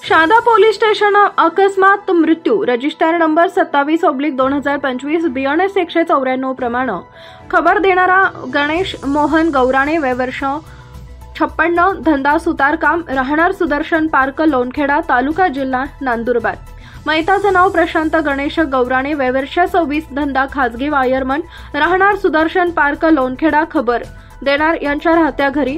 Shahada police station अकस्मात मृत्यू register number 27/2025 BNS 194 प्रमाणे खबर देणारा गणेश मोहन गौराणे वय वर्ष 56 धंदा सुतारकाम राहणार सुदर्शन पार्क लोणखेडा तालुका जिल्हा नंदुरबार। मयताचं नाव प्रशांत गणेश गौराणे वय वर्ष 26 धंदा खाजगी वायरमन राहणार सुदर्शन पार्क लोणखेडा। खबर देणार यांच्या राहत्या घरी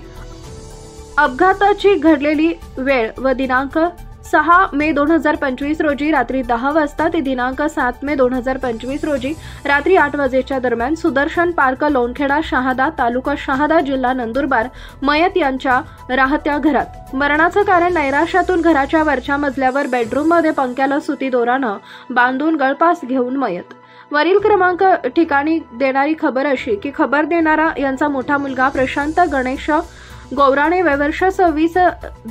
अपघाताची घडलेली वेळ व दिनांक 6 मे 2025 रोजी रात्री 10 वाजता ते दिनांक 7 मे 2025 रोजी रात्री 8 वाजेच्या दरम्यान सुदर्शन पार्क लोणखेडा शहादा तालुका शहादा जिल्हा नंदुरबार मयत यांच्या राहत्या घरात। मरणाचं कारण नैराश्यातून घराच्या वरच्या मजल्यावर बेडरूममध्ये पंख्याला सुती दोरानं बांधून गळफास घेऊन मयत। वरील क्रमांक ठिकाणी देणारी खबर अशी की खबर देणारा यांचा मोठा मुलगा प्रशांत गणेश गौराणे वय वर्ष 26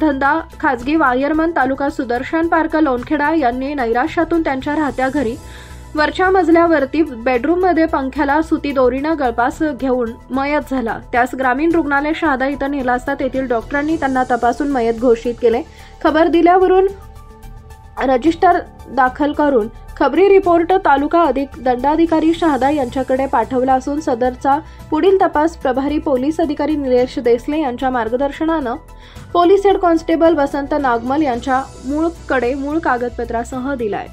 धंदा खाजगी वायरमन तालुका सुदर्शन पार्क लोणखेडा यांनी नैराश्यातून त्यांच्या राहत्या घरी वरच्या मजल्यावरती बेडरूममध्ये पंख्याला सुती दोरीनं गळफास घेऊन मयत झाला। त्यास ग्रामीण रुग्णालय शहादा इथं नेला असता तेथील डॉक्टरांनी त्यांना तपासून मयत घोषित केले। खबर दिल्यावरून रजिस्टर दाखल करून खबरी रिपोर्ट तालुका दंडाधिकारी शहादा यांच्याकडे पाठवला असून सदरचा पुढील तपास प्रभारी पोलीस अधिकारी निलेश देसले यांच्या मार्गदर्शनानं पोलीस हेड कॉन्स्टेबल वसंत नागमल यांच्या मूळ कागदपत्रासह दिलाय।